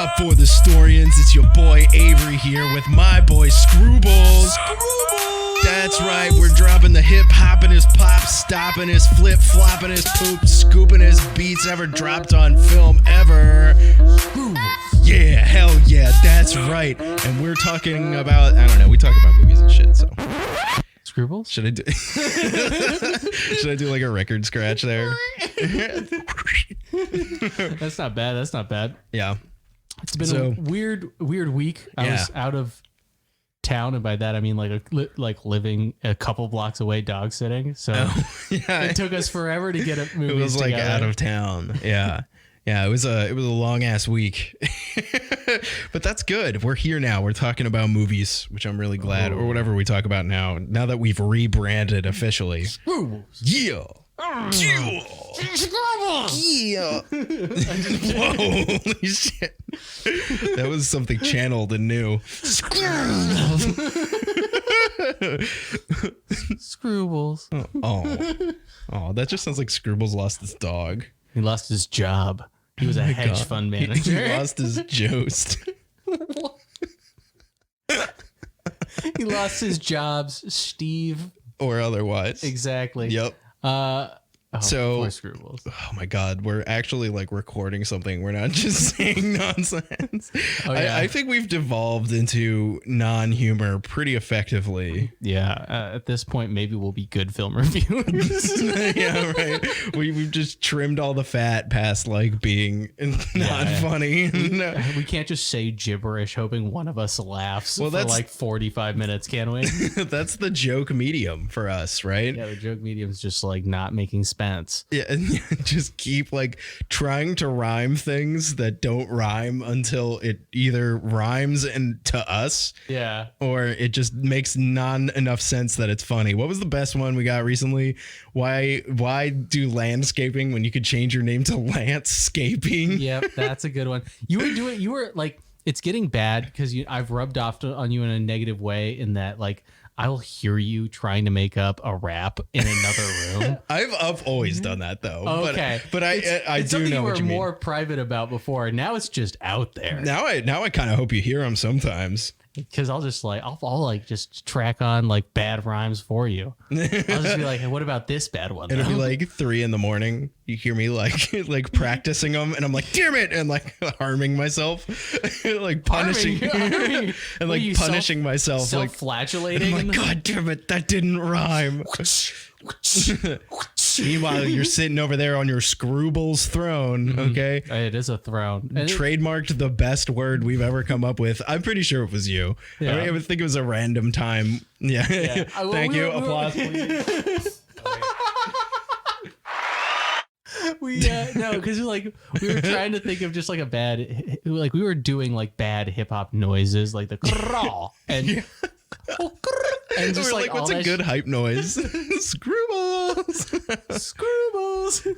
up for the Storians? It's your boy Avery here with my boy Scroobles. That's right, we're dropping the hip hopping his pop, stopping his flip, flopping his poop, scooping his beats ever dropped on film ever. Yeah, hell yeah, that's right. And we're talking about, I don't know, we talk about movies and shit, so. Scroobles? Should I do like a record scratch there? That's not bad. That's not bad. Yeah. It's been a weird week. I was out of town, and by that I mean like living a couple blocks away, dog sitting. So it took us forever to get a movie. It was like together. out of town. Yeah. Yeah, it was a long ass week. But that's good. We're here now. We're talking about movies, which I'm really glad, or whatever we talk about now that we've rebranded officially. Scroobles. Yeah. Yeah. Holy shit. That was something channeled and new. Scroobles. Oh, that just sounds like Scroobles lost his dog. He lost his job. He was a hedge fund manager. He lost his jost. He lost his jobs, Steve. Or otherwise. Exactly. Yep. So poor Scroobles. Oh my God, we're actually like recording something. We're not just saying nonsense. Oh, yeah. I think we've devolved into non-humor pretty effectively. Yeah. At this point, maybe we'll be good film reviewers. Yeah, right. We've just trimmed all the fat past like being not funny. We can't just say gibberish hoping one of us laughs for like 45 minutes, can we? That's the joke medium for us, right? Yeah, the joke medium is just like not making sense. Yeah, and just keep like trying to rhyme things that don't rhyme until it either rhymes and to us, yeah, or it just makes enough sense that it's funny. What was the best one we got recently? Why do landscaping when you could change your name to landscaping? Yep, that's a good one. You were like, it's getting bad because I've rubbed off on you in a negative way in that like I'll hear you trying to make up a rap in another room. I've always done that though. Okay, but I do know what you mean. You were more private about before. Now it's just out there. Now I kind of hope you hear them sometimes. Because I'll just like I'll just track on like bad rhymes for you. I'll just be like, hey, what about this bad one? It'll be like 3 a.m. You hear me like practicing them, and I'm like, damn it, and like harming myself, like punishing, and like punishing myself, self-flagellating. Like, God damn it, that didn't rhyme. Meanwhile, you're sitting over there on your Scroobles throne, okay? It is a throne. Trademarked the best word we've ever come up with. I'm pretty sure it was you. Yeah. I would think it was a random time. Yeah. Thank you. Applause, please. No, because like we were trying to think of just like a bad, like we were doing like bad hip hop noises, like the crawl and. And just like what's a good hype noise? Scroobles.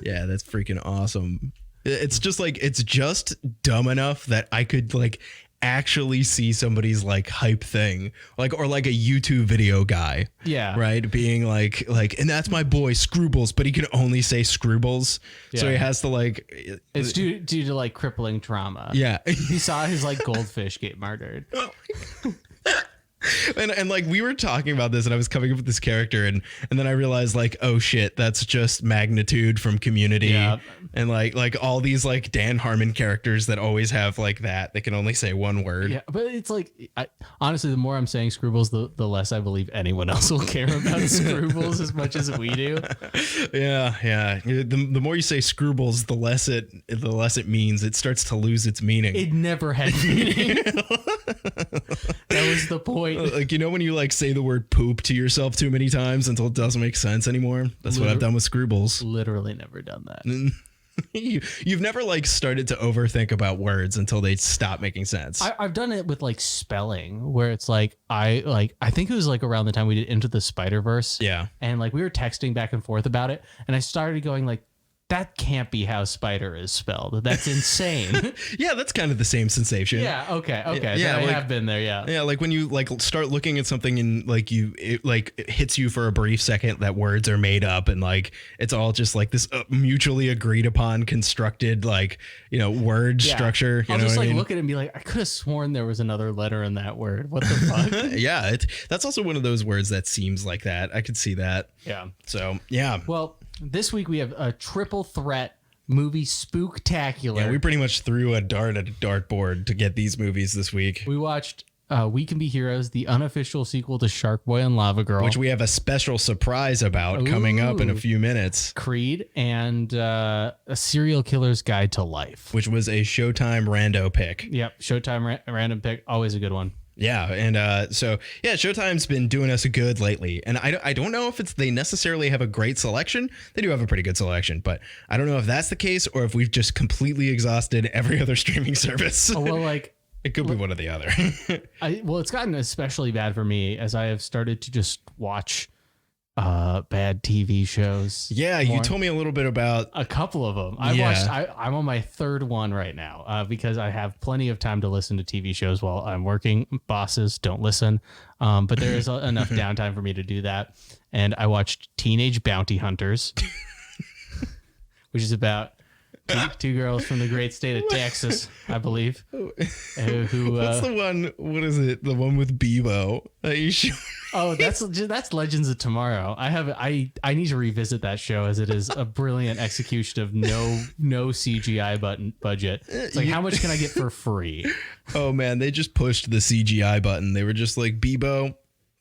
Yeah, that's freaking awesome. It's just like it's just dumb enough that I could like actually see somebody's like hype thing, or like a YouTube video guy. Yeah. Right. Being like, and that's my boy Scroobles, but he can only say Scroobles. Yeah. So he has to like. It's due to like crippling trauma. Yeah. He saw his like goldfish get murdered. And like we were talking about this and I was coming up with this character and then I realized like, oh shit, that's just Magnitude from Community. Yeah. And like all these like Dan Harmon characters that always have like that they can only say one word. Yeah, but it's like honestly, the more I'm saying Scroobles, the less I believe anyone else will care about Scroobles as much as we do. Yeah. The more you say Scroobles, the less it means. It starts to lose its meaning. It never had meaning. That was the point. Like, when you like say the word poop to yourself too many times until it doesn't make sense anymore. That's what I've done with Scroobles. Literally never done that. You've never like started to overthink about words until they stop making sense. I've done it with like spelling where it's like I think it was like around the time we did Into the Spider-Verse. Yeah. And like we were texting back and forth about it and I started going like that can't be how spider is spelled. That's insane. Yeah, that's kind of the same sensation. Yeah. Okay. Yeah, I like, have been there. Yeah. Yeah, like when you like start looking at something and like it hits you for a brief second that words are made up and like it's all just like this mutually agreed upon constructed like word structure. I'll just look at it and be like, I could have sworn there was another letter in that word. What the fuck? Yeah, that's also one of those words that seems like that. I could see that. Yeah. So yeah. Well, this week we have a triple threat movie spooktacular. Yeah, we pretty much threw a dart at a dartboard to get these movies this week. We watched We Can Be Heroes, the unofficial sequel to Shark Boy and Lava Girl, which we have a special surprise about coming up in a few minutes. Creed, and A Serial Killer's Guide to Life, which was a Showtime rando pick. Yep, Showtime random pick, always a good one. Yeah, and so Showtime's been doing us good lately, and I don't know if they necessarily have a great selection. They do have a pretty good selection, but I don't know if that's the case or if we've just completely exhausted every other streaming service. Oh, well, like it could be one or the other. It's gotten especially bad for me as I have started to just watch bad TV shows. Yeah, you told me a little bit about a couple of them. I'm on my third one right now because I have plenty of time to listen to TV shows while I'm working. Bosses, don't listen. But there is enough downtime for me to do that. And I watched Teenage Bounty Hunters, which is about two girls from the great state of Texas, I believe. What's the one? What is it? The one with Bebo that you show? Oh, that's Legends of Tomorrow. I need to revisit that show as it is a brilliant execution of no CGI budget. It's like, how much can I get for free? Oh man, they just pushed the CGI button. They were just like, Bebo,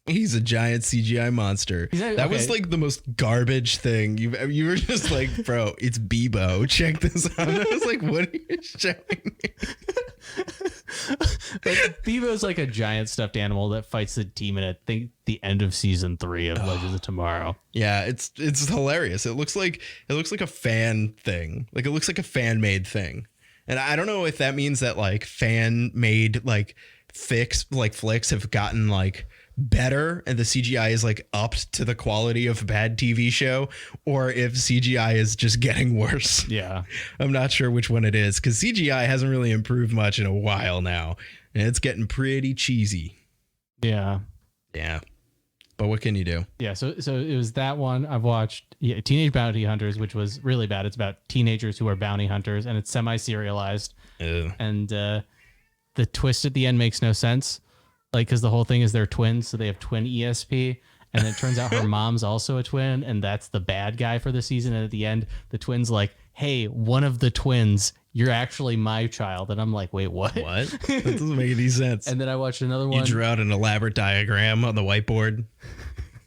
he's a giant CGI monster. That was like the most garbage thing you were just like, bro, it's Bebo. Check this out. I was like, what are you showing me? But Bebo's like a giant stuffed animal that fights the demon at the end of season 3 of Legends of Tomorrow. Yeah, it's hilarious. It looks like a fan thing. Like it looks like a fan made thing. And I don't know if that means that like fan made like flicks have gotten like better and the CGI is like upped to the quality of a bad TV show, or if CGI is just getting worse. Yeah. I'm not sure which one it is because CGI hasn't really improved much in a while now and it's getting pretty cheesy. Yeah. Yeah. But what can you do? Yeah. So it was that one. I've watched Teenage Bounty Hunters, which was really bad. It's about teenagers who are bounty hunters and it's semi-serialized. Ew. And the twist at the end makes no sense. Like, because the whole thing is they're twins, so they have twin ESP, and it turns out her mom's also a twin, and that's the bad guy for the season. And at the end, the twin's like, "Hey, one of the twins, you're actually my child." And I'm like, "Wait, what?" What? That doesn't make any sense. And then I watched another one. You drew out an elaborate diagram on the whiteboard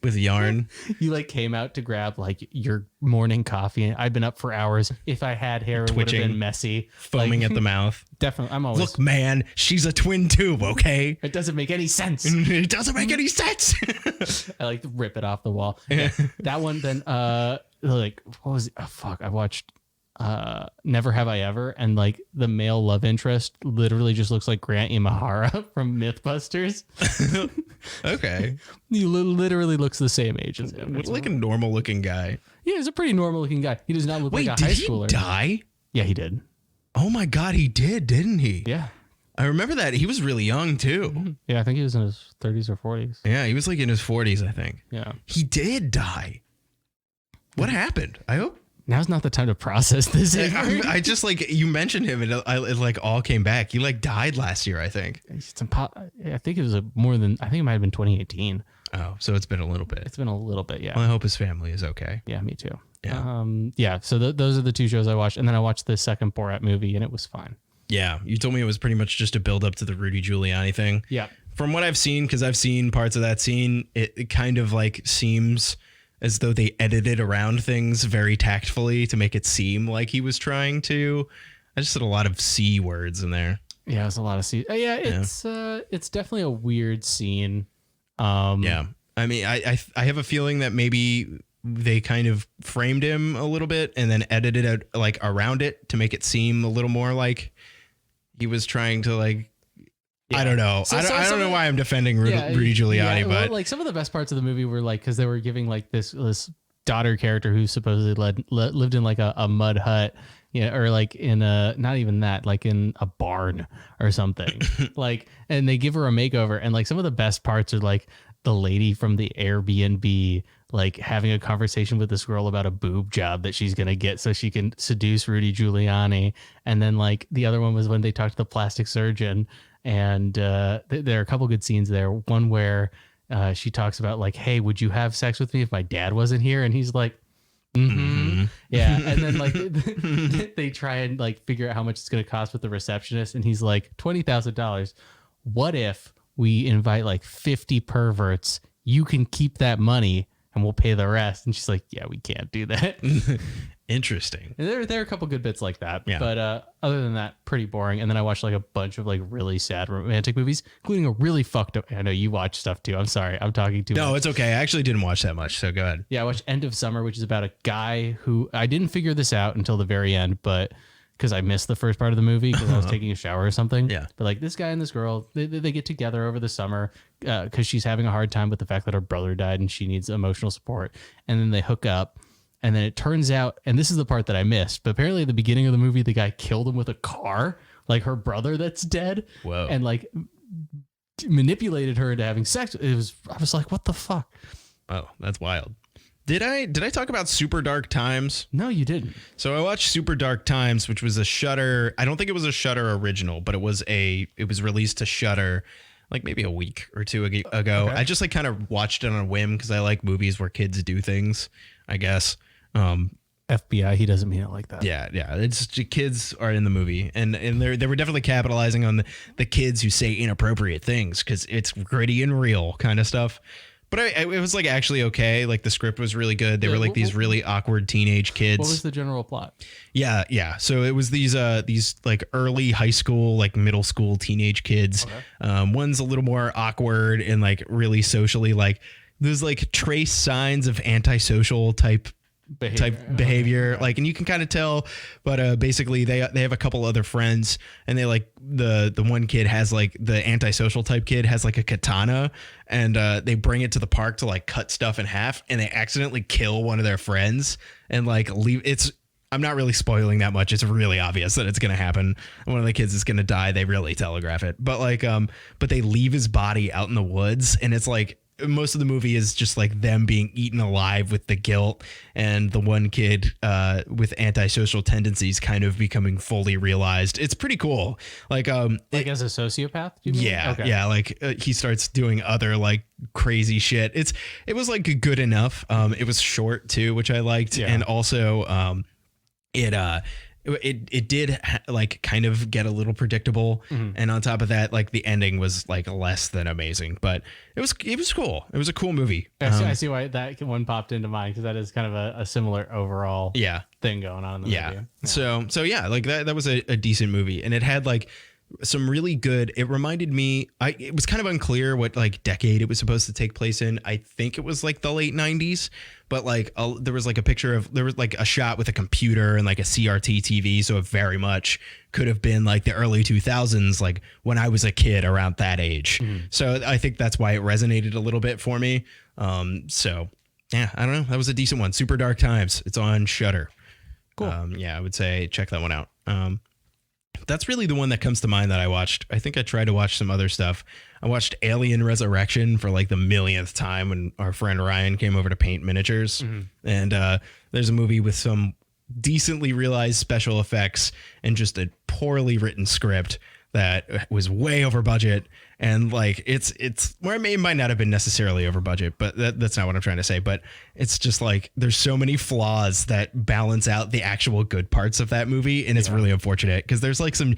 with yarn. You like came out to grab like your morning coffee, and I'd been up for hours. If I had hair, it would have been messy, foaming at the mouth. Definitely, I'm always. Look, man, she's a twin tube. Okay, it doesn't make any sense. It doesn't make any sense. I like to rip it off the wall. Yeah. That one, then like what was it? Oh, fuck, I watched Never Have I Ever, and like the male love interest literally just looks like Grant Imahara from Mythbusters. Okay. He literally looks the same age as him. It's like a normal looking guy. Yeah, he's a pretty normal looking guy. He does not look like a high schooler. Did he die? Yeah, he did. Oh my God, he did, didn't he? Yeah. I remember that. He was really young too. Mm-hmm. Yeah, I think he was in his 30s or 40s. Yeah, he was like in his 40s, I think. Yeah. He did die. What happened? I hope. Now's not the time to process this. I just like, you mentioned him and it like all came back. He like died last year, I think. I think it was I think it might have been 2018. Oh, so it's been a little bit. It's been a little bit, yeah. Well, I hope his family is okay. Yeah, me too. Yeah. So those are the two shows I watched, and then I watched the second Borat movie, and it was fine. Yeah, you told me it was pretty much just a build up to the Rudy Giuliani thing. Yeah. From what I've seen, because I've seen parts of that scene, it kind of like seems as though they edited around things very tactfully to make it seem like he was trying to. I just said a lot of C words in there. Yeah, it's a lot of C. It's definitely a weird scene. Yeah, I mean, I have a feeling that maybe they kind of framed him a little bit and then edited it like around it to make it seem a little more like he was trying to like. Yeah. I don't know. I don't know why I'm defending Rudy Giuliani, but like some of the best parts of the movie were like because they were giving like this daughter character who supposedly lived in like a mud hut, or like in a, not even that, like in a barn or something. Like, and they give her a makeover, and like some of the best parts are like the lady from the Airbnb like having a conversation with this girl about a boob job that she's gonna get so she can seduce Rudy Giuliani. And then like the other one was when they talked to the plastic surgeon, and there are a couple good scenes there. One where she talks about like, hey, would you have sex with me if my dad wasn't here? And he's like, yeah. And then like they try and like figure out how much it's going to cost with the receptionist, and he's like, $20,000. What if we invite like 50 perverts? You can keep that money and we'll pay the rest. And she's like, yeah, we can't do that. Interesting. And there are a couple good bits like that. Yeah. But other than that, pretty boring. And then I watched like a bunch of like really sad romantic movies, including a really fucked up. I know you watch stuff too. I'm sorry. I'm talking too much. No, it's okay. I actually didn't watch that much. So go ahead. Yeah, I watched End of Summer, which is about a guy who, I didn't figure this out until the very end, but because I missed the first part of the movie because I was taking a shower or something. Yeah. But like this guy and this girl, they get together over the summer because she's having a hard time with the fact that her brother died and she needs emotional support. And then they hook up. And then it turns out, and this is the part that I missed, but apparently at the beginning of the movie, the guy killed him with a car, like her brother that's dead. Whoa. And like manipulated her into having sex. I was like, what the fuck? Oh, that's wild. Did I talk about Super Dark Times? No, you didn't. So I watched Super Dark Times, which was a Shudder. I don't think it was a Shudder original, but it was released to Shudder like maybe a week or two ago. Okay. I just like kind of watched it on a whim because I like movies where kids do things, I guess. FBI, he doesn't mean it like that. Yeah. It's just, kids are in the movie, and they were definitely capitalizing on the kids who say inappropriate things because it's gritty and real kind of stuff. But it was like actually okay. Like the script was really good. They were like these really awkward teenage kids. What was the general plot? Yeah. So it was these like early high school, like middle school teenage kids. Okay. One's a little more awkward and like really socially, like there's like trace signs of antisocial type behavior. Okay. Like, and you can kind of tell, but basically they have a couple other friends, and they like the one kid has like the antisocial type kid has like a katana, and they bring it to the park to like cut stuff in half, and they accidentally kill one of their friends and like leave. I'm not really spoiling that much. It's really obvious that it's going to happen. One of the kids is going to die. They really telegraph it, but like, but they leave his body out in the woods, and it's like, most of the movie is just like them being eaten alive with the guilt, and the one kid with antisocial tendencies kind of becoming fully realized. It's pretty cool. Like as a sociopath? Do you mean? Yeah. Okay. Yeah. Like he starts doing other like crazy shit. It was like good enough. It was short too, which I liked. Yeah. And also it did like kind of get a little predictable. Mm-hmm. And on top of that, like the ending was like less than amazing, but it was cool. It was a cool movie. I see why that one popped into mind, because that is kind of a similar overall thing going on in the movie. Yeah. So yeah, like that was a decent movie, and it had like some really good, it reminded me, it was kind of unclear what like decade it was supposed to take place in. I think it was like the late 90s, but like there was like there was like a shot with a computer and like a CRT TV. So it very much could have been like the early 2000s, like when I was a kid around that age. Mm-hmm. So I think that's why it resonated a little bit for me. So yeah, I don't know. That was a decent one. Super Dark Times. It's on Shudder. Cool. Yeah, I would say check that one out. That's really the one that comes to mind that I watched. I think I tried to watch some other stuff. I watched Alien Resurrection for like the millionth time when our friend Ryan came over to paint miniatures. Mm-hmm. And there's a movie with some decently realized special effects and just a poorly written script that was way over budget. And like it's where it might not have been necessarily over budget, but that's not what I'm trying to say. But it's just like there's so many flaws that balance out the actual good parts of that movie, and it's really unfortunate because there's like some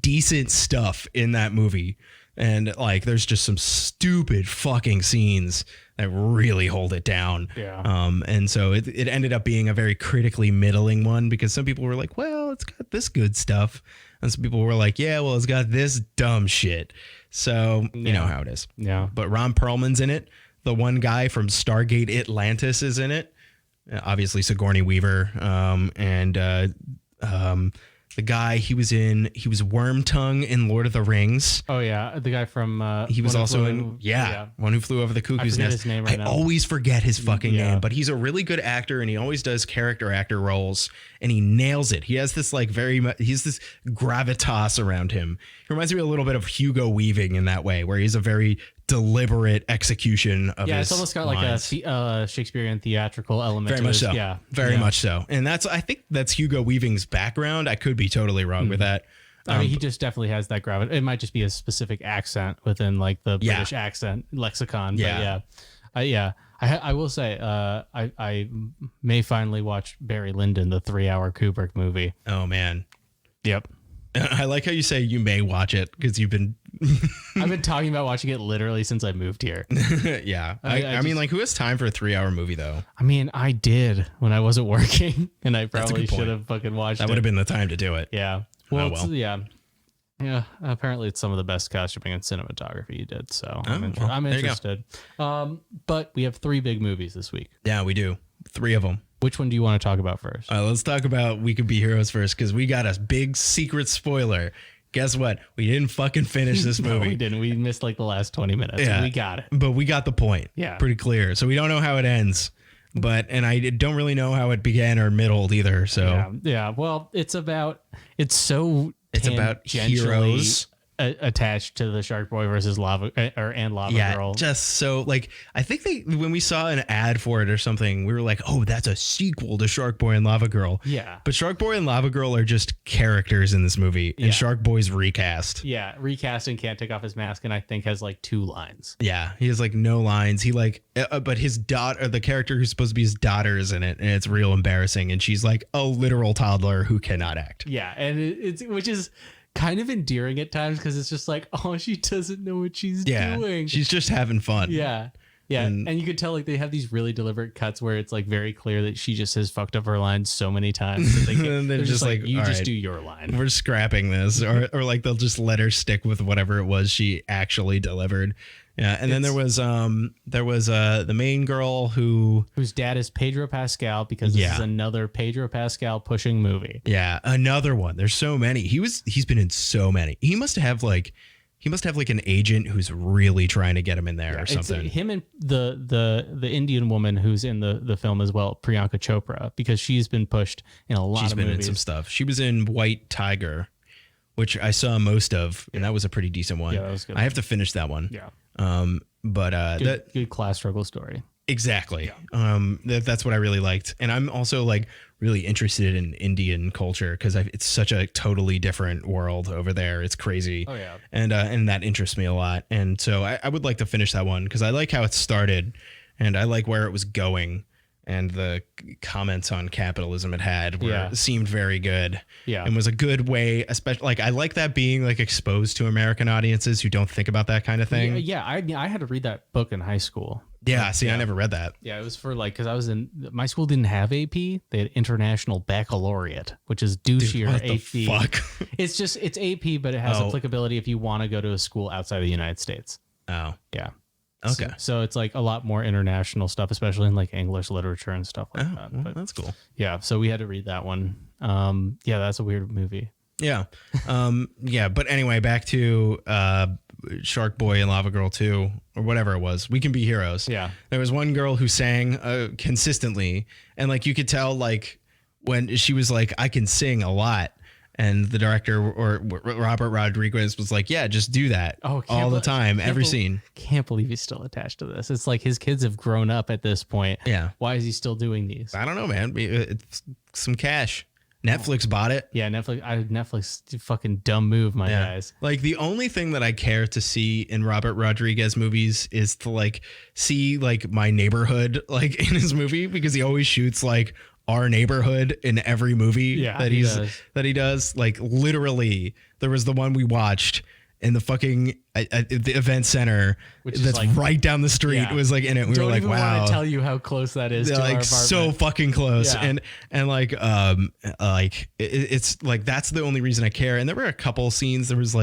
decent stuff in that movie, and like there's just some stupid fucking scenes that really hold it down. Yeah. And so it ended up being a very critically middling one, because some people were like, well, it's got this good stuff, and some people were like, yeah, well, it's got this dumb shit. So you know how it is. Yeah. But Ron Perlman's in it. The one guy from Stargate Atlantis is in it. Obviously Sigourney Weaver. And The guy he was Wormtongue in Lord of the Rings. Oh yeah, the guy from he was also in One Who Flew Over the Cuckoo's Nest. His name right now. Always forget his fucking name, but he's a really good actor and he always does character actor roles and he nails it. He has this like he's this gravitas around him. He reminds me a little bit of Hugo Weaving in that way, where he's a very deliberate execution of his it's almost got lines. like a Shakespearean theatrical element. Very much so. Very much so. And I think that's Hugo Weaving's background. I could be totally wrong with that. I mean, he just definitely has that gravity. It might just be a specific accent within like the British accent lexicon. But I will say, I may finally watch Barry Lyndon, the 3-hour Kubrick movie. Oh man. Yep. I like how you say you may watch it because you've been. I've been talking about watching it literally since I moved here. Yeah. I mean, like, who has time for a 3-hour movie, though? I mean, I did when I wasn't working, and I probably should have fucking watched it. That would have been the time to do it. Yeah. Well. Yeah. Apparently, it's some of the best costuming and cinematography you did. So I'm interested. But we have 3 big movies this week. Yeah, we do. 3 of them. Which one do you want to talk about first? Let's talk about We Could Be Heroes first, because we got a big secret spoiler. Guess what? We didn't fucking finish this movie. No, we didn't. We missed like the last 20 minutes. Yeah. We got it. But we got the point. Yeah. Pretty clear. So we don't know how it ends. And I don't really know how it began or middled either. So yeah. Well, it's about heroes attached to the Shark Boy versus Lava Girl. Just so like I think when we saw an ad for it or something, we were like, oh, that's a sequel to Shark Boy and Lava Girl. Yeah. But Shark Boy and Lava Girl are just characters in this movie, and Shark Boy's recast. Yeah, recast and can't take off his mask, and I think has like 2 lines. Yeah, he has like no lines. He like, but his daughter, the character who's supposed to be his daughter, is in it, and it's real embarrassing. And she's like a literal toddler who cannot act. Yeah, and it's which is kind of endearing at times because it's just like, oh, she doesn't know what she's doing. She's just having fun. Yeah. And you could tell like they have these really deliberate cuts where it's like very clear that she just has fucked up her lines so many times that they're just like you just do your line. We're scrapping this, or like they'll just let her stick with whatever it was she actually delivered. Yeah, and then there was the main girl whose dad is Pedro Pascal, because this is another Pedro Pascal pushing movie. Yeah, another one. There's so many. He's been in so many. He must have like an agent who's really trying to get him in there or something. Him and the Indian woman who's in the film as well, Priyanka Chopra, because she's been pushed in a lot of movies. She's been in some stuff. She was in White Tiger, which I saw most of, and that was a pretty decent one. Yeah, that was good. I have to finish that one. Yeah. But good class struggle story. Exactly. Yeah. That's what I really liked. And I'm also like really interested in Indian culture because it's such a totally different world over there. It's crazy. Oh yeah. And that interests me a lot. And so I would like to finish that one because I like how it started and I like where it was going. And the comments on capitalism it had seemed very good. Yeah. And was a good way, especially like I like that being like exposed to American audiences who don't think about that kind of thing. Yeah. I had to read that book in high school. Yeah. I never read that. Yeah. It was for like, cause I was my school didn't have AP. They had International Baccalaureate, which is douchier AP. Fuck? It's AP, but it has applicability if you want to go to a school outside of the United States. Oh. Yeah. Okay. So it's like a lot more international stuff, especially in like English literature and stuff like that. Well, that's cool. Yeah. So we had to read that one. Yeah, that's a weird movie. Yeah. Yeah. But anyway, back to Shark Boy and Lava Girl 2 or whatever it was. We Can Be Heroes. Yeah. There was one girl who sang consistently. And like you could tell like when she was like, I can sing a lot. And the director or Robert Rodriguez was like, yeah, just do that all the time, every scene. Can't believe he's still attached to this. It's like his kids have grown up at this point. Yeah. Why is he still doing these? I don't know, man. It's some cash. Netflix bought it. Yeah, Netflix fucking dumb move, my guys. Like the only thing that I care to see in Robert Rodriguez movies is to like see like my neighborhood like in his movie because he always shoots like our neighborhood in every movie that he does. Like literally there was the one we watched in the fucking the event center that's like, right down the street. It was like in it. We were like, wow. I don't want to tell you how close that is to like our apartment. So fucking close. Yeah. And like it's like, that's the only reason I care. And there were a couple scenes. There was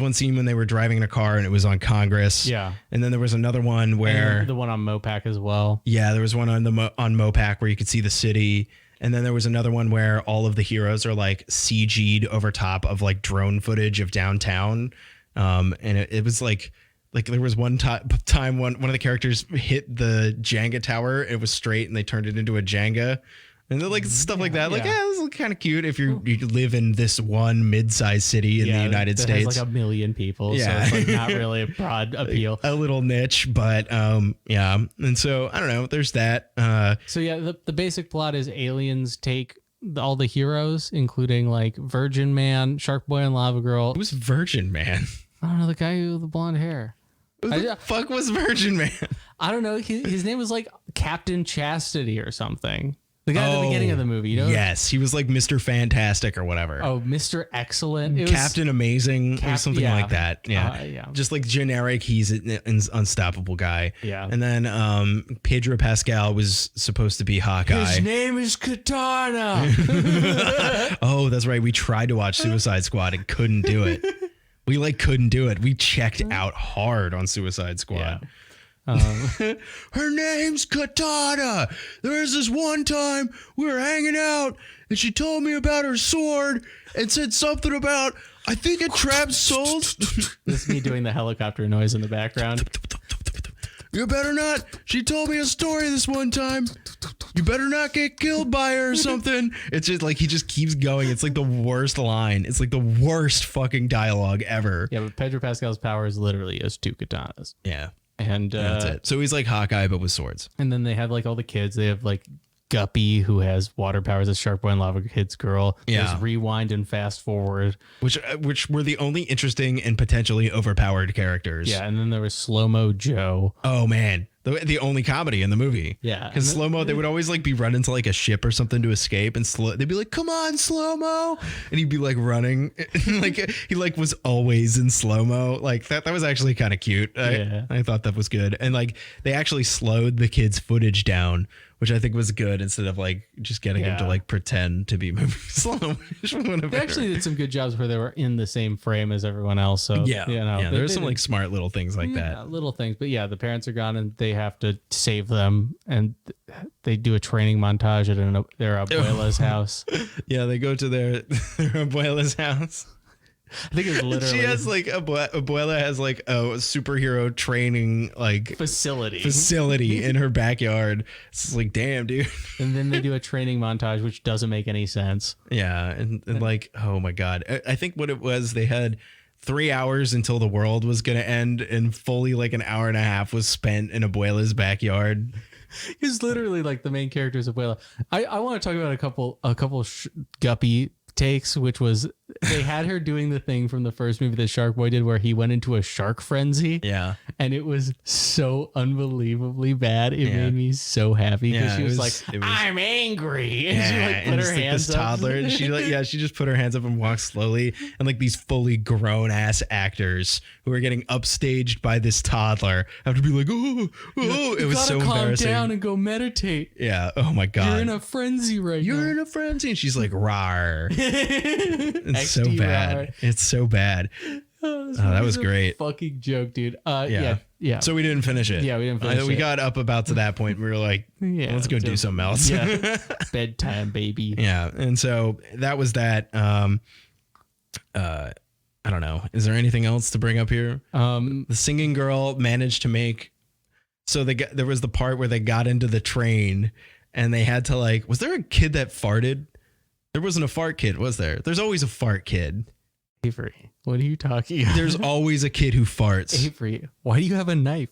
one scene when they were driving in a car and it was on Congress. Yeah. And then there was another one where the one on Mopac as well. Yeah. There was one on on Mopac where you could see the city. And then there was another one where all of the heroes are like CG'd over top of like drone footage of downtown. And it was like there was one time one of the characters hit the Jenga tower. It was straight and they turned it into a Jenga. And they're like stuff like that. Like, this is kind of cute if you live in this one mid-sized city in the United States. Has like 1 million people. So it's like not really a broad appeal. A little niche, but yeah. And so I don't know. There's that. So yeah, the basic plot is aliens take all the heroes, including like Virgin Man, Shark Boy, and Lava Girl. Who's Virgin Man? I don't know, the guy with the blonde hair. Who the fuck was Virgin Man? I don't know. His name was like Captain Chastity or something. The guy at the beginning of the movie, you know? Yes, he was like Mr. Fantastic or whatever. Oh, Mr. Excellent. It Captain Amazing or something like that. Yeah. Just like generic, he's an unstoppable guy. Yeah. And then Pedro Pascal was supposed to be Hawkeye. His name is Katana. Oh, that's right. We tried to watch Suicide Squad and couldn't do it. We couldn't do it. We checked out hard on Suicide Squad. Yeah. Her name's Katana. There's this one time we were hanging out and she told me about her sword and said something about, I think it traps souls. This is me doing the helicopter noise in the background. You better not. She told me a story this one time. You better not get killed by her or something. It's just like he just keeps going. It's like the worst line. It's like the worst fucking dialogue ever. Yeah, but Pedro Pascal's power is literally as 2 katanas. Yeah. And that's it. So he's like Hawkeye, but with swords. And then they have like all the kids. They have like Guppy, who has water powers as Shark Boy and Lava Kid's girl. Yeah. There's Rewind and Fast Forward. Which were the only interesting and potentially overpowered characters. Yeah, and then there was Slow-Mo Joe. Oh, man. The only comedy in the movie. Yeah. Because Slow-Mo, they would always like be running to like a ship or something to escape, and they'd be like, come on, Slow-Mo. And he'd be like running. Like he like was always in slow-mo. Like that was actually kind of cute. I thought that was good. And like they actually slowed the kids' footage down, which I think was good, instead of like just getting him to like pretend to be moving slow. They actually did some good jobs where they were in the same frame as everyone else. So there's some like smart little things like that. Little things. But yeah, the parents are gone and they have to save them, and they do a training montage at their abuela's house. Yeah, they go to their abuela's house. I think it's literally. She has like abuela has like a superhero training like facility in her backyard. It's like, damn, dude. And then they do a training montage, which doesn't make any sense. Yeah, and like, oh my god, I think what it was, they had 3 hours until the world was gonna end, and fully like an hour and a half was spent in abuela's backyard. He's literally like the main character's abuela. I want to talk about a couple Guppy takes, which was they had her doing the thing from the first movie that Shark Boy did where he went into a shark frenzy. Yeah. And it was so unbelievably bad. It made me so happy because she was like, I'm angry. And she like put her hands this up. Toddler, and she just put her hands up and walked slowly. And like these fully grown ass actors who are getting upstaged by this toddler have to be like, oh, it was so embarrassing. Calm down and go meditate. Yeah. Oh my God. You're in a frenzy right now. You're in a frenzy. And she's like, rawr. It's so bad. It's so bad. Oh, that was great. Fucking joke, dude. Yeah. So we didn't finish it. Yeah, we didn't finish it. We got up about to that point. And we were like, let's go do something else. Yeah. Bedtime, baby. Yeah. And so that was that. I don't know. Is there anything else to bring up here? The singing girl managed to make. So there was the part where they got into the train and they had to like. Was there a kid that farted? There wasn't a fart kid, was there? There's always a fart kid. Avery, what are you talking about? There's always a kid who farts. Avery, why do you have a knife?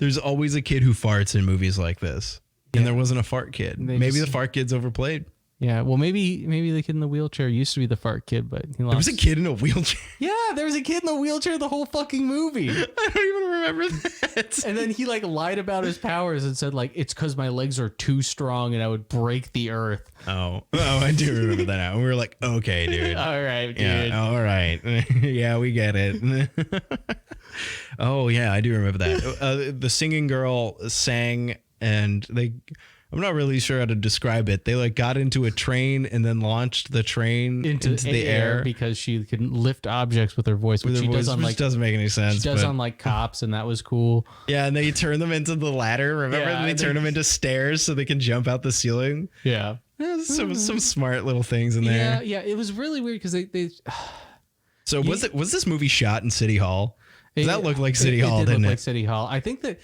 There's always a kid who farts in movies like this. And there wasn't a fart kid. Maybe the fart kid's overplayed. Yeah, well, maybe the kid in the wheelchair used to be the fart kid, but he lost. There was a kid in a wheelchair? Yeah, there was a kid in the wheelchair the whole fucking movie. I don't even remember that. And then he like lied about his powers and said like, it's because my legs are too strong and I would break the earth. Oh, I do remember that now. We were like, okay, dude. All right, dude. Yeah, all right. Yeah, we get it. Oh, yeah, I do remember that. The singing girl sang, and I'm not really sure how to describe it. They like got into a train and then launched the train into the air because she could lift objects with her voice, which she does on like doesn't make any sense. She does on like Cops, and that was cool. Yeah, and they turn them into the ladder. Remember, they turn them into stairs so they can jump out the ceiling. Yeah, some smart little things in there. Yeah. It was really weird because they. So was this movie shot in City Hall? That looked like City Hall, didn't it? Look like City Hall. I think that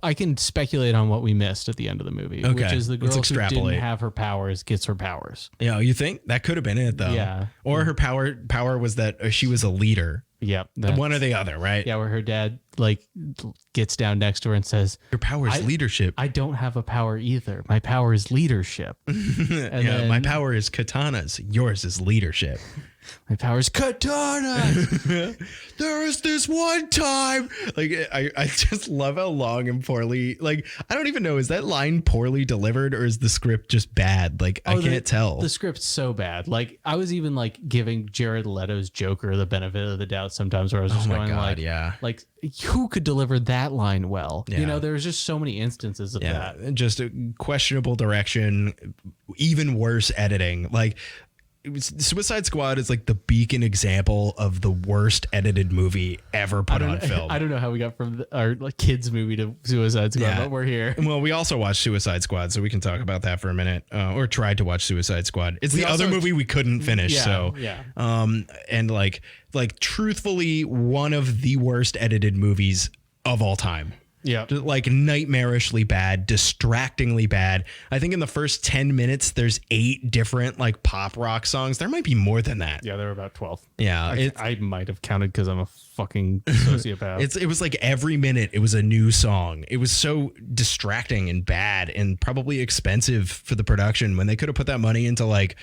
I can speculate on what we missed at the end of the movie, which is the girl who didn't have her powers gets her powers. Yeah, you think that could have been it though? Yeah, or her power was that she was a leader. Yep, one or the other, right? Yeah, where her dad like gets down next to her and says, "Your power is leadership." I don't have a power either. My power is leadership. And my power is katanas. Yours is leadership. My power is katana. There is this one time. Like I just love how long and poorly. Like I don't even know, is that line poorly delivered or is the script just bad? Like I can't tell. The script's so bad. Like I was even like giving Jared Leto's Joker the benefit of the doubt sometimes, where I was just going like who could deliver that line well? Yeah. You know, there was just so many instances of that. Just a questionable direction, even worse editing. Like Suicide Squad is like the beacon example of the worst edited movie ever put on film. I don't know how we got from our kids movie to Suicide Squad, but we're here. Well, we also watched Suicide Squad, so we can talk about that for a minute, or tried to watch Suicide Squad. It's the other movie we couldn't finish. And like truthfully, one of the worst edited movies of all time. Yeah. Like nightmarishly bad, distractingly bad. I think in the first 10 minutes, there's 8 different like pop rock songs. There might be more than that. Yeah, there were about 12. Yeah. I might have counted because I'm a fucking sociopath. It was like every minute it was a new song. It was so distracting and bad and probably expensive for the production when they could have put that money into like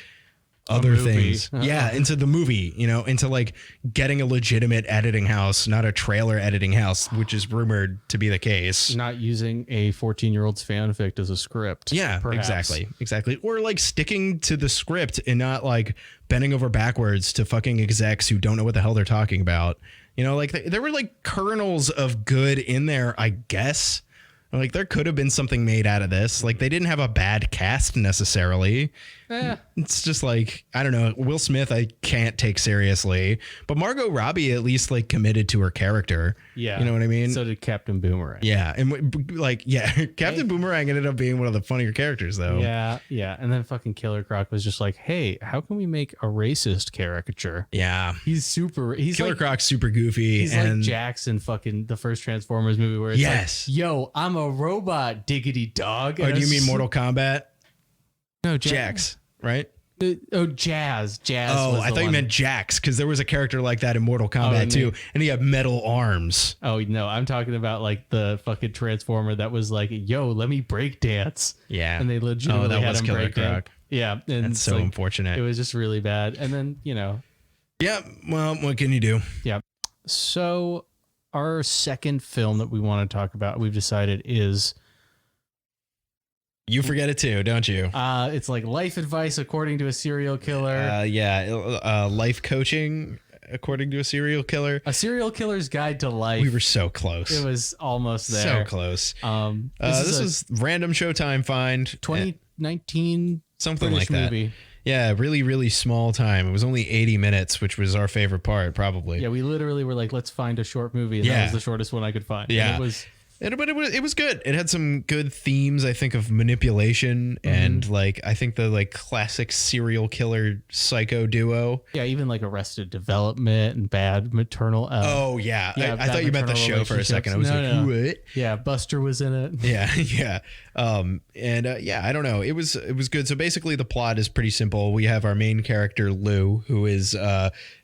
other things. Yeah, into the movie, into like getting a legitimate editing house, not a trailer editing house, which is rumored to be the case. Not using a 14-year-old's fanfic as a script. Yeah, perhaps. Exactly. Or like sticking to the script and not like bending over backwards to fucking execs who don't know what the hell they're talking about. Like there were like kernels of good in there, I guess. Like there could have been something made out of this. Like they didn't have a bad cast necessarily. It's just like, I don't know. Will Smith, I can't take seriously, but Margot Robbie at least like committed to her character. Yeah. You know what I mean? So did Captain Boomerang. Yeah. And Captain Boomerang ended up being one of the funnier characters though. Yeah. Yeah. And then fucking Killer Croc was just like, hey, how can we make a racist caricature? Yeah. Killer Croc's super goofy. He's like Jax in fucking the first Transformers movie where it's like, yo, I'm a robot, diggity dog. Or do you mean Mortal Kombat? No, Jax, right? Jazz. Oh, I thought you meant Jax because there was a character like that in Mortal Kombat too, and he had metal arms. Oh no, I'm talking about like the fucking Transformer that was like, "Yo, let me break dance." Yeah, and they legitimately had him break dance. Yeah, and that's so unfortunate. It was just really bad. And then Yeah. Well, what can you do? Yeah. So our second film that we want to talk about, we've decided is. You forget it too, don't you? It's like life advice according to a serial killer. Life coaching according to a serial killer. A serial killer's guide to life. We were so close. It was almost there. So close. This was random Showtime find. 2019 something British like that. Movie. Yeah, really, really small time. It was only 80 minutes, which was our favorite part, probably. Yeah, we literally were like, let's find a short movie, and that was the shortest one I could find. Yeah. And it was good. It had some good themes, I think, of manipulation and like I think the like classic serial killer psycho duo. Yeah, even like Arrested Development and Bad Maternal. I thought you meant the show for a second. I was what? Yeah, Buster was in it. Yeah. I don't know. It was good. So basically, the plot is pretty simple. We have our main character Lou, who is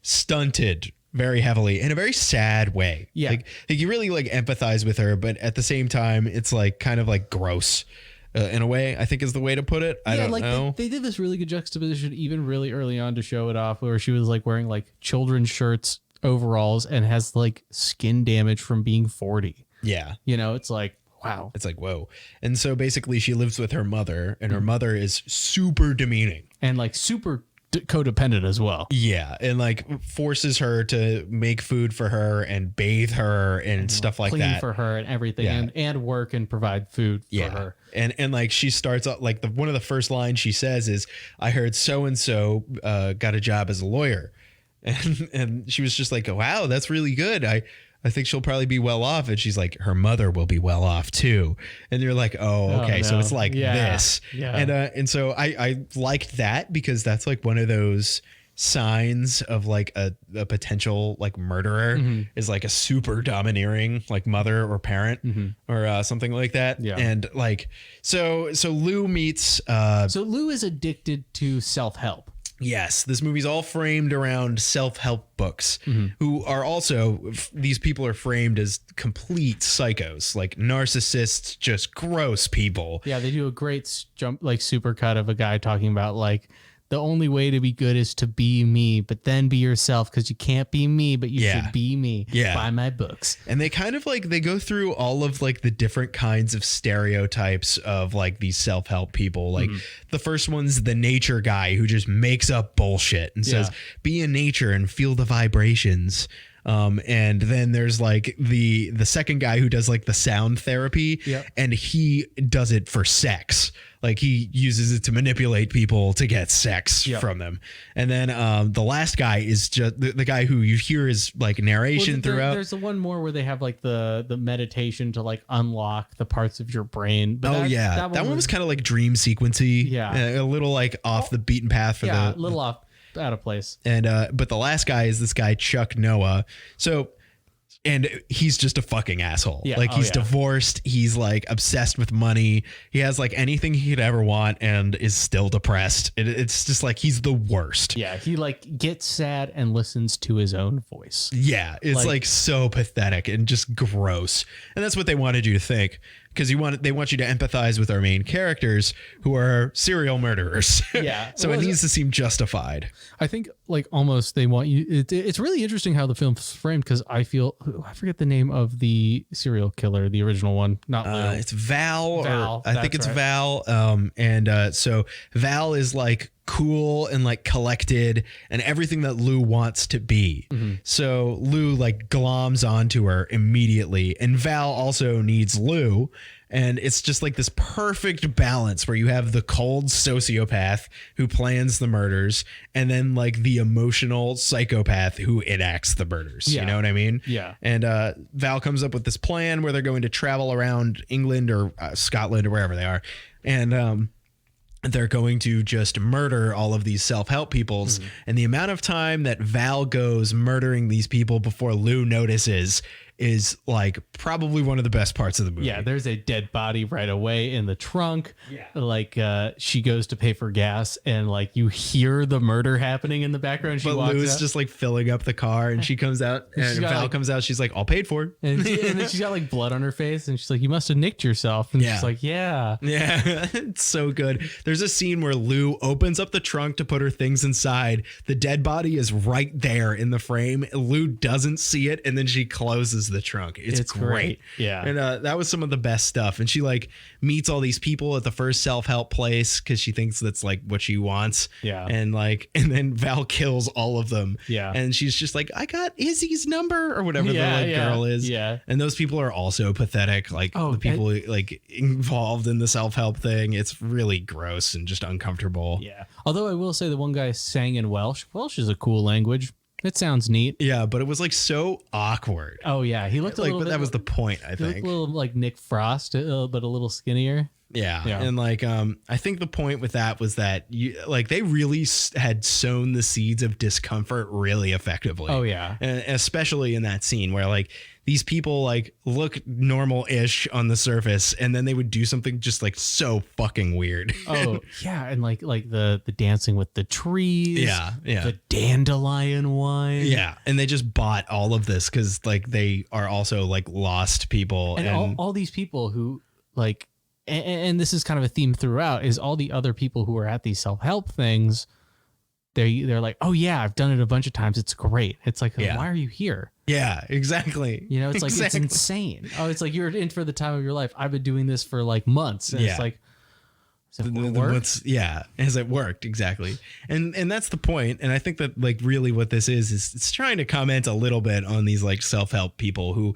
stunted very heavily in a very sad way. Yeah. Like you really like empathize with her, but at the same time, it's like kind of like gross in a way, I think is the way to put it. I don't know. They did this really good juxtaposition even really early on to show it off where she was like wearing like children's shirts, overalls, and has like skin damage from being 40. Yeah. It's like, wow. It's like, whoa. And so basically she lives with her mother and her mother is super demeaning. And like super codependent as well. Yeah, and like forces her to make food for her and bathe her and stuff like clean that for her and everything, and work and provide food for her. And like she starts out like one of the first lines she says is, "I heard so and so got a job as a lawyer," and she was just like, "Wow, that's really good. I think she'll probably be well off." And she's like, "Her mother will be well off too." And you're like, "Oh, okay." No. So it's like this. Yeah. And so I liked that because that's like one of those signs of like a potential like murderer is like a super domineering like mother or parent or something like that. Yeah. And like, so Lou meets, so Lou is addicted to self-help. Yes, this movie's all framed around self-help books, who are also, these people are framed as complete psychos, like narcissists, just gross people. Yeah, they do a great super cut of a guy talking about like, the only way to be good is to be me, but then be yourself, because you can't be me, but you should be me. Buy my books. And they kind of like, they go through all of like the different kinds of stereotypes of like these self-help people. Like the first one's the nature guy who just makes up bullshit and says, be in nature and feel the vibrations. And then there's like the second guy who does like the sound therapy, and he does it for sex. Like he uses it to manipulate people to get sex from them. And then the last guy is just the guy who you hear is like narration throughout. There's the one more where they have like the meditation to like unlock the parts of your brain. But that one was kind of like dream sequency. A little like off the beaten path for a little off. Out of place. And but the last guy is this guy Chuck Noah. And he's just a fucking asshole. Like he's divorced. He's like obsessed with money. He has like anything he could ever want and is still depressed. It's just like he's the worst. Yeah, he like gets sad and listens to his own voice. Yeah, it's like so pathetic and just gross. And that's what they wanted you to think, because they want you to empathize with our main characters who are serial murderers. Yeah. So it needs to seem justified. I think like almost they want you. It's really interesting how the film's framed, because I forget the name of the serial killer, the original one. Not Lou. It's Val. I think it's right. Val. So Val is like cool and like collected and everything that Lou wants to be. So Lou like gloms onto her immediately, and Val also needs Lou. And it's just like this perfect balance where you have the cold sociopath who plans the murders and then like the emotional psychopath who enacts the murders. You know what I mean? Yeah. And Val comes up with this plan where they're going to travel around England or Scotland or wherever they are. And they're going to just murder all of these self-help peoples. And the amount of time that Val goes murdering these people before Lou notices is like probably one of the best parts of the movie. Yeah, there's a dead body right away in the trunk. Yeah. Like she goes to pay for gas and like you hear the murder happening in the background. She walks Lou's out. Just like filling up the car, and she comes out and Val comes out. She's like, all paid for. And then she's got like blood on her face, and she's like, you must have nicked yourself. And she's like, yeah. It's so good. There's a scene where Lou opens up the trunk to put her things inside. The dead body is right there in the frame. Lou doesn't see it, and then she closes the trunk. It's great. Yeah. And that was some of the best stuff. And she like meets all these people at the first self-help place because she thinks that's like what she wants. Yeah. And then Val kills all of them. Yeah. And she's just like, I got Izzy's number or whatever the girl is. Yeah. And those people are also pathetic. Like the people like involved in the self-help thing. It's really gross and just uncomfortable. Yeah. Although I will say the one guy sang in Welsh. Welsh is a cool language. It sounds neat. Yeah, but it was like so awkward. Oh yeah, he looked a little. But bit, that was the point, I think. He looked a little like Nick Frost, but a little skinnier. Yeah. And like, I think the point with that was that they really had sown the seeds of discomfort really effectively. Oh yeah. And especially in that scene where like these people like look normal-ish on the surface, and then they would do something just like so fucking weird. Oh yeah. And like the dancing with the trees. Yeah. The dandelion wine. Yeah. And they just bought all of this because like they are also like lost people. And all these people who like, and this is kind of a theme throughout, is all the other people who are at these self-help things, they're like, oh yeah, I've done it a bunch of times. It's great. It's like, why are you here? Yeah, exactly. You know, it's like, it's insane. Oh, it's like, you're in for the time of your life. I've been doing this for like months. And it's like, Has it worked? Exactly. And that's the point. And I think that like really what this is it's trying to comment a little bit on these like self-help people who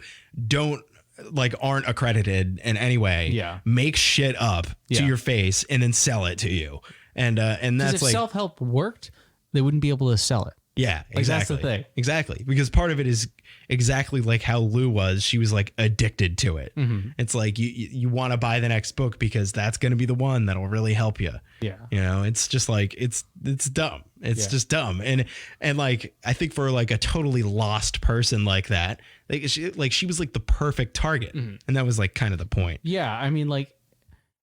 aren't accredited in any way. Yeah. Make shit up to your face and then sell it to you. And that's if like self-help worked, they wouldn't be able to sell it. Yeah, exactly. That's the thing. Exactly. Because part of it is exactly like how Lou was. She was like addicted to it. Mm-hmm. It's like you want to buy the next book because that's going to be the one that'll really help you. Yeah. You know, it's just like it's dumb. It's just dumb. And like I think for like a totally lost person like that, she was like the perfect target. Mm-hmm. And that was like kind of the point. Yeah, I mean like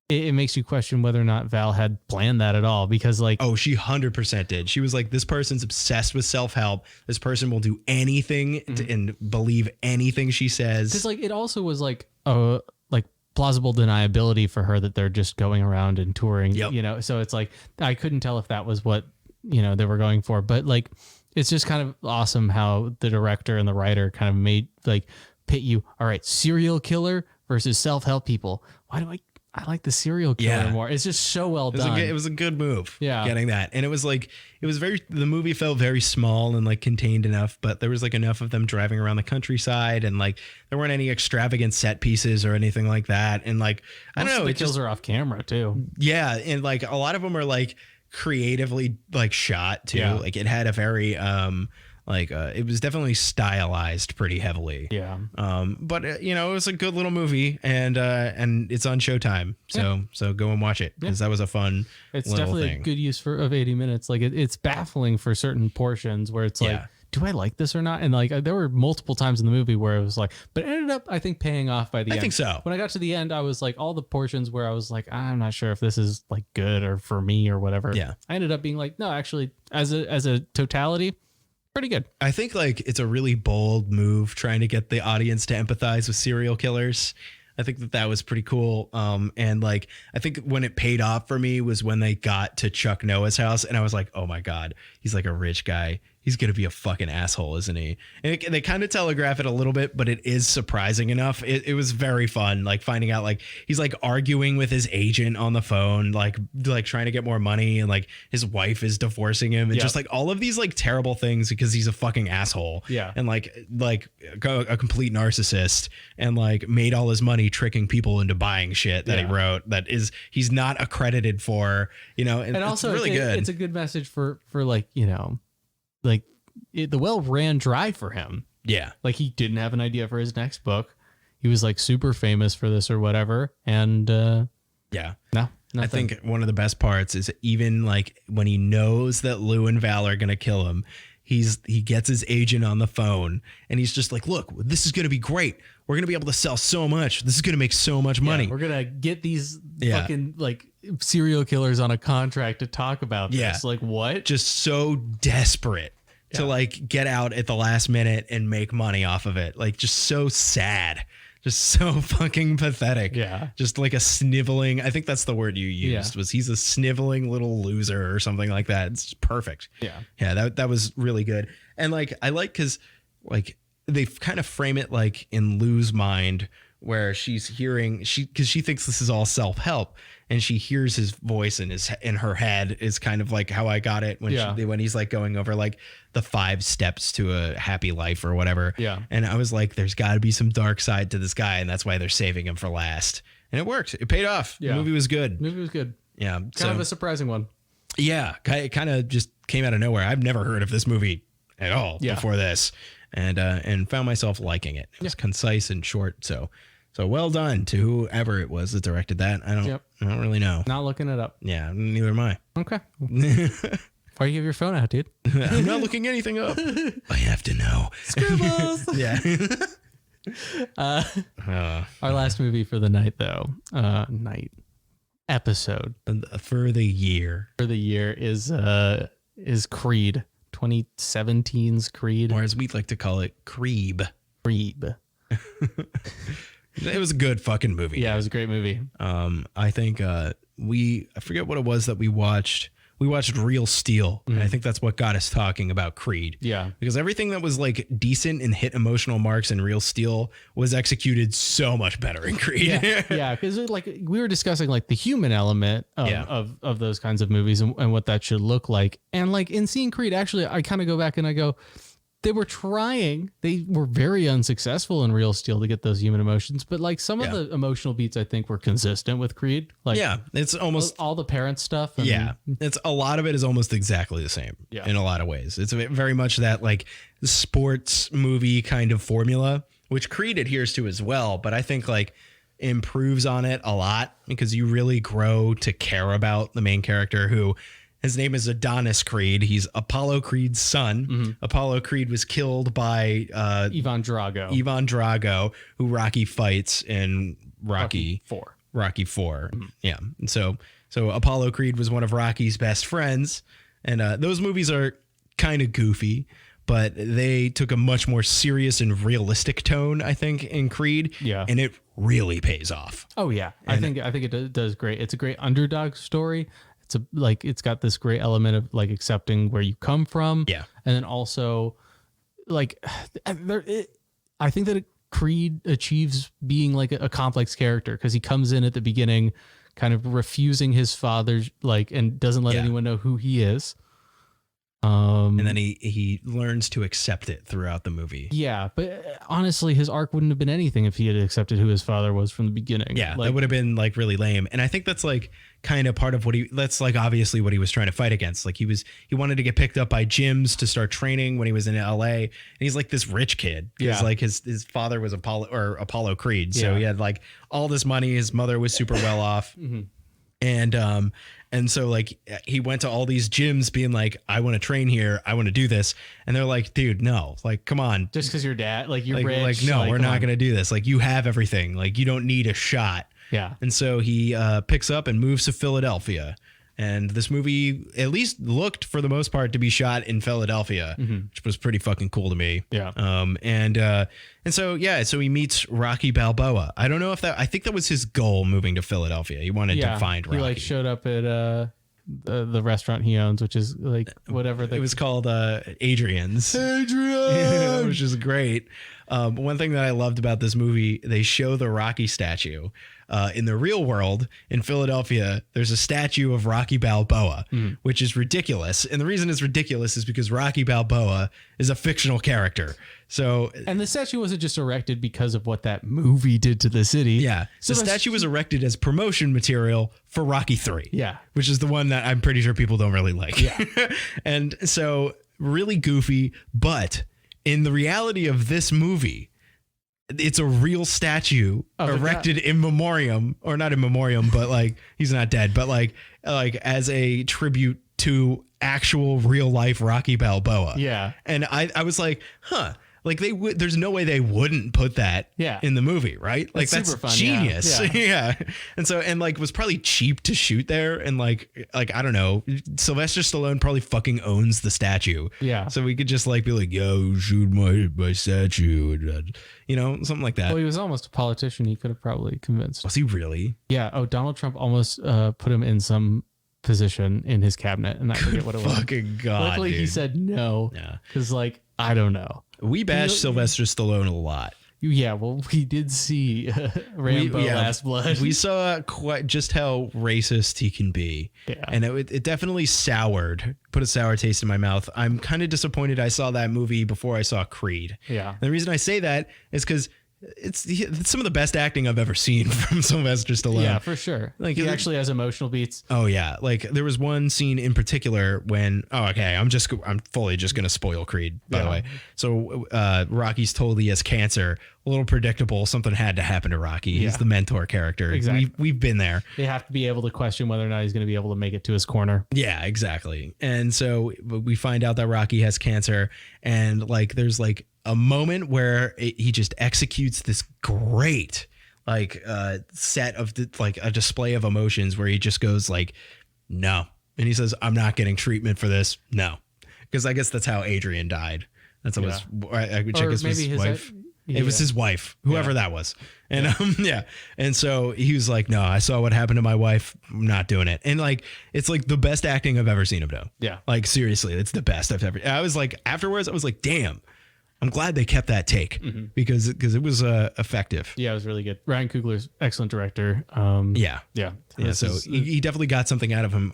it makes you question whether or not Val had planned that at all, because like, oh, she 100% did. She was like, this person's obsessed with self-help. This person will do anything and believe anything she says. Because like, it also was like plausible deniability for her that they're just going around and touring, you know? So it's like, I couldn't tell if that was what, they were going for, but like, it's just kind of awesome how the director and the writer kind of made like pit you. All right, serial killer versus self-help people. Why do I like the serial killer more. It's just so well done. It was a good move. Yeah. Getting that. And it was like, the movie felt very small and like contained enough, but there was like enough of them driving around the countryside and like there weren't any extravagant set pieces or anything like that. And like, I don't know. The kills are off camera too. Yeah. And like a lot of them are like creatively like shot too. Yeah. Like it had a very, it was definitely stylized pretty heavily. Yeah. But it was a good little movie and it's on Showtime. So go and watch it because that was a fun It's little definitely thing. a good use of 80 minutes. Like it's baffling for certain portions where it's like, do I like this or not? And like, there were multiple times in the movie where it was like, but it ended up, I think, paying off by the end. I think so. When I got to the end, I was like, all the portions where I was like, I'm not sure if this is like good or for me or whatever. Yeah. I ended up being like, no, actually, as a totality, pretty good. I think like it's a really bold move trying to get the audience to empathize with serial killers. I think that was pretty cool. And like, I think when it paid off for me was when they got to Chuck Noah's house and I was like, oh my God, he's like a rich guy. He's going to be a fucking asshole, isn't he? And they kind of telegraph it a little bit, but it is surprising enough. It was very fun, like finding out like he's like arguing with his agent on the phone, like trying to get more money. And like his wife is divorcing him and just like all of these like terrible things because he's a fucking asshole. Yeah. And like a complete narcissist and like made all his money tricking people into buying shit that he wrote that he's not accredited for, and also it's really good. It's a good message for like, the well ran dry for him. Yeah. Like he didn't have an idea for his next book. He was like super famous for this or whatever. And no, I think one of the best parts is even like when he knows that Lou and Val are going to kill him, he gets his agent on the phone and he's just like, look, this is going to be great. We're going to be able to sell so much. This is going to make so much money. We're going to get these fucking like serial killers on a contract to talk about this. Like what? Just so desperate to like get out at the last minute and make money off of it. Like just so sad. Just so fucking pathetic. Yeah. Just like a sniveling. I think that's the word you used was he's a sniveling little loser or something like that. It's just perfect. Yeah. Yeah. That was really good. And like, I like, cause like they kind of frame it like in Lou's mind where she's hearing cause she thinks this is all self-help and she hears his voice in her head is kind of like how I got it when he's like going over like the 5 steps to a happy life or whatever. Yeah. And I was like, there's got to be some dark side to this guy. And that's why they're saving him for last. And it worked. It paid off. Yeah. The movie was good. Yeah. Kind of a surprising one. Yeah. It kind of just came out of nowhere. I've never heard of this movie at all before this and found myself liking it. It was concise and short. So well done to whoever it was that directed that. I don't really know. Not looking it up. Yeah, neither am I. Okay. Why you have your phone out, dude? I'm not looking anything up. I have to know. Scribbles. Our last movie for the night, though, episode for the year is Creed, 2017's Creed, or as we'd like to call it, Creeb. It was a good fucking movie. Yeah, it was a great movie. I think I forget what it was that we watched. we watched Real Steel. And I think that's what got us talking about Creed. Yeah. Because everything that was like decent and hit emotional marks in Real Steel was executed so much better in Creed. Yeah. Because like we were discussing like the human element of those kinds of movies and what that should look like. And like in seeing Creed, actually, I kind of go back and I go, they were trying. They were very unsuccessful in Real Steel to get those human emotions, but like some of the emotional beats, I think, were consistent with Creed. Like, it's almost all the parent stuff. It's a lot of it is almost exactly the same. In a lot of ways. It's very much that like sports movie kind of formula, which Creed adheres to as well. But I think like improves on it a lot because you really grow to care about the main character who. His name is Adonis Creed. He's Apollo Creed's son. Apollo Creed was killed by Ivan Drago, who Rocky fights in Rocky 4. Rocky 4. Yeah. And so Apollo Creed was one of Rocky's best friends. And those movies are kind of goofy, but they took a much more serious and realistic tone, I think, in Creed. Yeah. And it really pays off. Oh, yeah. I think it does great. It's a great underdog story. It's got this great element of like accepting where you come from. Yeah. And then also like I think that Creed achieves being like a complex character because he comes in at the beginning kind of refusing his father's like and doesn't let anyone know who he is. And then he learns to accept it throughout the movie. Yeah, but honestly, his arc wouldn't have been anything if he had accepted who his father was from the beginning. Yeah, that would have been like really lame. And I think that's like kind of part of that's like obviously what he was trying to fight against. Like he wanted to get picked up by gyms to start training when he was in LA. And he's like this rich kid. Because like his father was Apollo Creed. So he had like all this money. His mother was super well off. And so like he went to all these gyms being like, I want to train here. I want to do this. And they're like, dude, no, like, come on. Just because you're dad, like you're rich. Like, no, we're not going to do this. Like you have everything. Like you don't need a shot. Yeah. And so he picks up and moves to Philadelphia. And this movie at least looked for the most part to be shot in Philadelphia, which was pretty fucking cool to me. Yeah. And so he meets Rocky Balboa. I don't know if I think that was his goal moving to Philadelphia. He wanted to find Rocky. He like showed up at the restaurant he owns, which is like whatever it was called, Adrian's. Which is great. One thing that I loved about this movie, they show the Rocky statue. In the real world, in Philadelphia, there's a statue of Rocky Balboa, which is ridiculous. And the reason it's ridiculous is because Rocky Balboa is a fictional character. And the statue wasn't just erected because of what that movie did to the city. Yeah. So the statue was erected as promotion material for Rocky 3. Yeah. Which is the one that I'm pretty sure people don't really like. Yeah. And so really goofy, but in the reality of this movie, it's a real statue erected in memoriam, or not in memoriam, but like he's not dead, but like as a tribute to actual real life Rocky Balboa. Yeah. And I was like, like there's no way they wouldn't put that in the movie, right? Like that's fun, genius. Yeah. And so, and like was probably cheap to shoot there. And like, I don't know, Sylvester Stallone probably fucking owns the statue. Yeah. So we could just like be like, yo, shoot my statue. You know, something like that. Well, he was almost a politician. He could have probably convinced. Was he really? Yeah. Oh, Donald Trump almost put him in some position in his cabinet, and I forget what it was. Fucking God. Luckily, dude. He said no. Yeah. Because like, I don't know. We bashed Sylvester Stallone a lot. Yeah, well, we did see Rambo Last Blood. We saw quite just how racist he can be. Yeah. And it definitely put a sour taste in my mouth. I'm kind of disappointed I saw that movie before I saw Creed. Yeah. And the reason I say that is because it's some of the best acting I've ever seen from Sylvester Stallone. Yeah, for sure. Like he actually has emotional beats. Oh yeah, like there was one scene in particular when I'm fully just gonna spoil Creed by the way. So Rocky's told he has cancer. A little predictable. Something had to happen to Rocky. He's the mentor character. Exactly. We've been there. They have to be able to question whether or not he's going to be able to make it to his corner. Yeah, exactly. And so we find out that Rocky has cancer, and like there's like a moment where he just executes this great like set of like a display of emotions where he just goes like, no. And he says, I'm not getting treatment for this. No. Because I guess that's how Adrian died. That's what I guess his wife. It was his wife, whoever that was. And and so he was like, no, I saw what happened to my wife. I'm not doing it. And like, it's like the best acting I've ever seen him do. Yeah. Like, seriously, it's the best I've ever. I was like, afterwards, I was like, damn, I'm glad they kept that take because it was effective. Yeah, it was really good. Ryan Coogler's excellent director. Yeah. So he definitely got something out of him.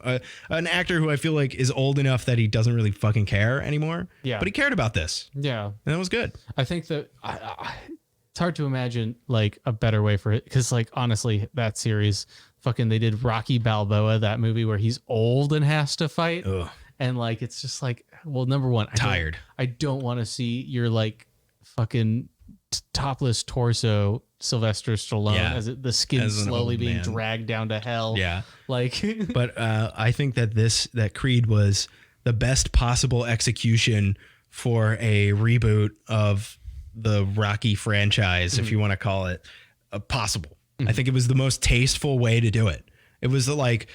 An actor who I feel like is old enough that he doesn't really fucking care anymore. Yeah. But he cared about this. Yeah. And that was good. I think that it's hard to imagine like a better way for it. Cause like, honestly, that series they did Rocky Balboa, that movie where he's old and has to fight. Ugh. And like, it's just like, well, number one, I don't want to see your like fucking topless torso Sylvester Stallone as the skin slowly being dragged down to hell. Yeah. Like, but I think that Creed was the best possible execution for a reboot of the Rocky franchise, if you want to call it possible. I think it was the most tasteful way to do it. It was like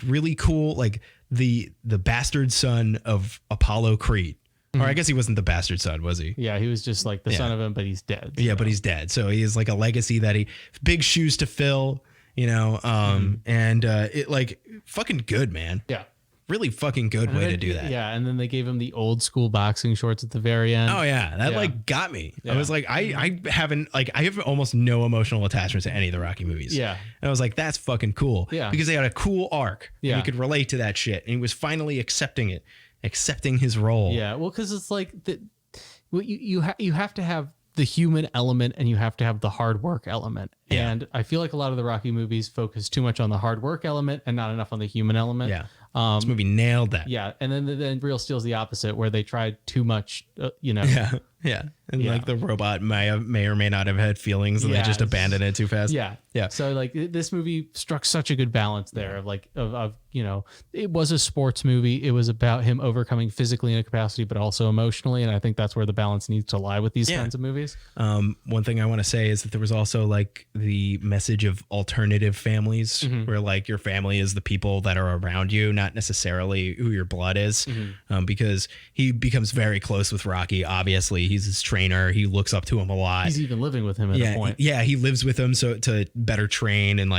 really cool, like the bastard son of Apollo Creed. Or I guess he wasn't the bastard son, was he? Yeah, he was just like the son of him, but he's dead. Yeah, but he's dead. So he is like a legacy that big shoes to fill, and it like fucking good, man. Yeah. Really fucking good way to do that. Yeah, and then they gave him the old school boxing shorts at the very end. Oh yeah, that like got me. Yeah. I was like, I have almost no emotional attachment to any of the Rocky movies. Yeah, and I was like, that's fucking cool. Yeah, because they had a cool arc. Yeah, and you could relate to that shit, and he was finally accepting his role. Yeah, well, because it's like you have to have the human element and you have to have the hard work element. Yeah. And I feel like a lot of the Rocky movies focus too much on the hard work element and not enough on the human element. Yeah. This movie nailed that. Yeah. And then Real Steel's the opposite, where they tried too much, Yeah. Yeah. And like the robot may or may not have had feelings and they just abandoned it too fast. Yeah. Yeah. So like this movie struck such a good balance there of it was a sports movie. It was about him overcoming physically in a capacity, but also emotionally. And I think that's where the balance needs to lie with these kinds of movies. One thing I want to say is that there was also like the message of alternative families where like your family is the people that are around you, not necessarily who your blood is. Because he becomes very close with Rocky. Obviously, he's his trainer. He looks up to him a lot. He's even living with him at a point. He lives with him so to better train and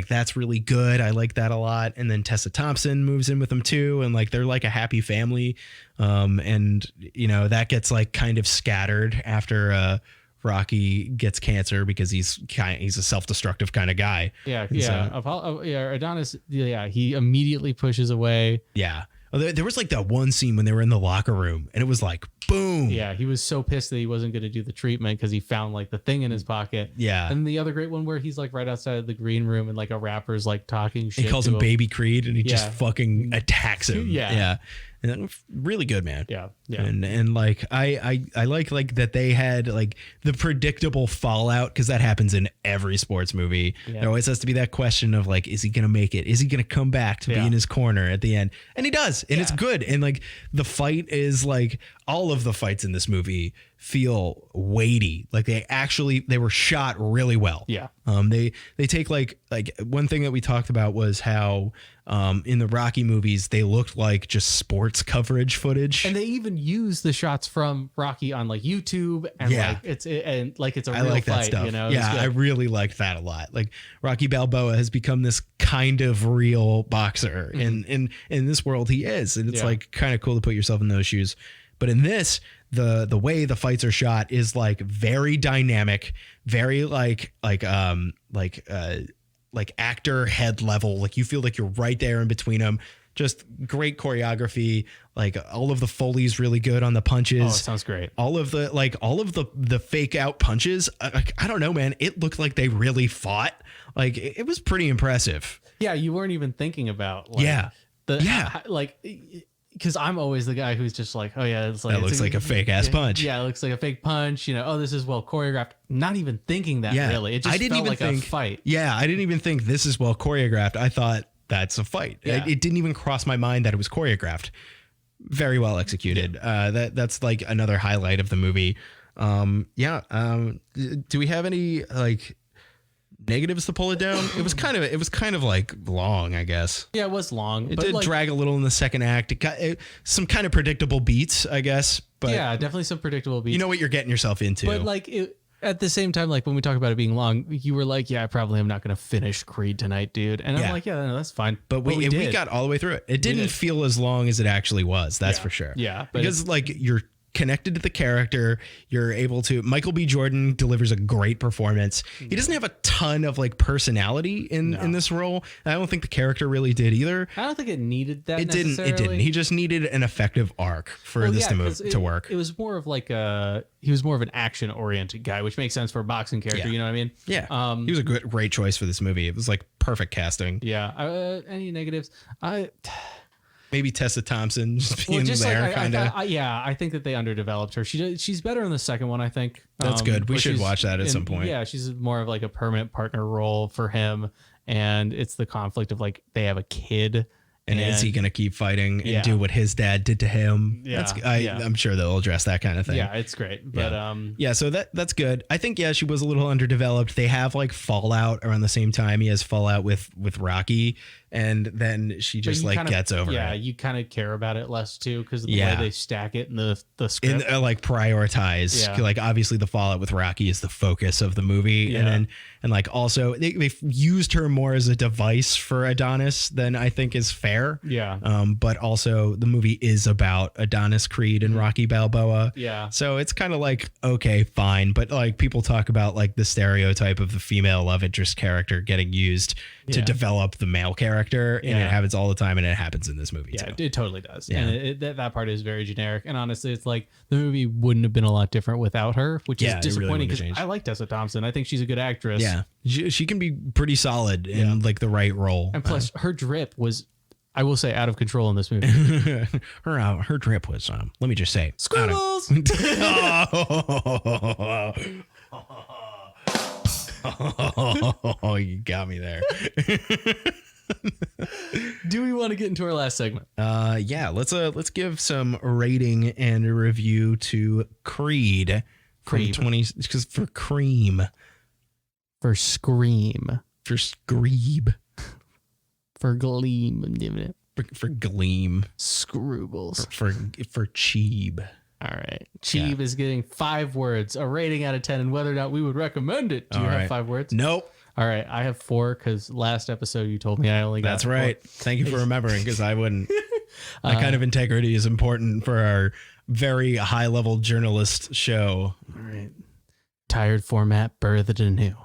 that's really good. I like that a lot. And then Tessa Thompson moves in with him too, and like they're like a happy family. And that gets like kind of scattered after Rocky gets cancer because he's a self-destructive kind of guy. Yeah, Adonis. Yeah, he immediately pushes away. Yeah. There was like that one scene when they were in the locker room and it was like, boom. Yeah, he was so pissed that he wasn't going to do the treatment because he found like the thing in his pocket. Yeah. And the other great one where he's like right outside of the green room and like a rapper's like talking shit. He calls him Baby Creed and he just fucking attacks him. Yeah. And really good, man. Yeah. And like I like that they had like the predictable fallout, because that happens in every sports movie. Yeah. There always has to be that question of like, is he gonna make it? Is he gonna come back to be in his corner at the end? And he does, and it's good. And like the fight is like, all of the fights in this movie feel weighty. Like they were shot really well. Yeah. They take like one thing that we talked about was how in the Rocky movies they looked like just sports coverage footage, and they even use the shots from Rocky on like YouTube and it's a real like fight. That stuff. I really liked that a lot. Like Rocky Balboa has become this kind of real boxer, and in this world he is, and it's like kind of cool to put yourself in those shoes. But in this, the way the fights are shot is like very dynamic, very like actor head level. Like you feel like you're right there in between them. Just great choreography. Like all of the Foley's really good on the punches. Oh, it sounds great. All of the fake out punches. I don't know, man. It looked like they really fought. Like it was pretty impressive. Yeah, you weren't even thinking about. Because I'm always the guy who's just like, oh yeah, it's like, that looks like a fake ass punch. Yeah, it looks like a fake punch. Oh, this is well choreographed. Not even thinking that really. It just felt like a fight. Yeah, I didn't even think this is well choreographed. I thought that's a fight. Yeah. It didn't even cross my mind that it was choreographed. Very well executed. That's like another highlight of the movie. Do we have any like negatives to pull it down? It was kind of like long, I guess. Yeah, it was long. It did drag a little in the second act. It got some kind of predictable beats, I guess. But yeah, definitely some predictable beats. You know what you're getting yourself into. But like at the same time, like when we talk about it being long, you were like, yeah, I probably am not going to finish Creed tonight, dude. And I'm like, yeah, no, that's fine. But we got all the way through it. It didn't feel as long as it actually was. That's for sure. Yeah. Because like you're connected to the character, you're able to. Michael B. Jordan delivers a great performance. He doesn't have a ton of like personality in this role. I don't think the character really did either. I don't think it needed that. It didn't. He just needed an effective arc for this to work. It was more of like he was more of an action oriented guy, which makes sense for a boxing character. You know what I mean? Yeah. He was a great choice for this movie. It was like perfect casting. Yeah. Any negatives? Maybe Tessa Thompson just being there, kind of. I think that they underdeveloped her. She's better in the second one, I think. That's good. We should watch that at some point. Yeah, she's more of like a permanent partner role for him, and it's the conflict of like they have a kid. And is he going to keep fighting and do what his dad did to him? Yeah, I'm sure they'll address that kind of thing. Yeah, it's great. But so that's good. I think she was a little underdeveloped. They have like Fallout around the same time. He has Fallout with Rocky, and then she just like gets over it. Yeah, you kind of care about it less too because of the way they stack it in the script. Like prioritize. Yeah. Like obviously the Fallout with Rocky is the focus of the movie, and like also they've used her more as a device for Adonis than I think is fair. Yeah. But also the movie is about Adonis Creed and Rocky Balboa. Yeah. So it's kind of like, okay, fine. But like people talk about like the stereotype of the female love interest character getting used to develop the male character. And it happens all the time. And it happens in this movie too. Yeah, it totally does. Yeah. And that part is very generic. And honestly, it's like the movie wouldn't have been a lot different without her, which is disappointing because I like Tessa Thompson. I think she's a good actress. Yeah. She can be pretty solid in like the right role. And plus her drip was, I will say, out of control in this movie. her drip was, let me just say, Scroobles. Oh, you got me there. Do we want to get into our last segment? Yeah. Let's give some rating and a review to Creed from 20 because for Cream, for Scream, for Screeb. For Gleam. For Gleam. Scroobles. For Cheeb. All right. Cheeb is getting 5 words, a rating out of 10, and whether or not we would recommend it. Do you have 5 words? Nope. All right. I have 4 because last episode you told me I only got That's right. 4. Thank you for remembering because I wouldn't. That kind of integrity is important for our very high level journalist show. All right. Tired format, birthed anew.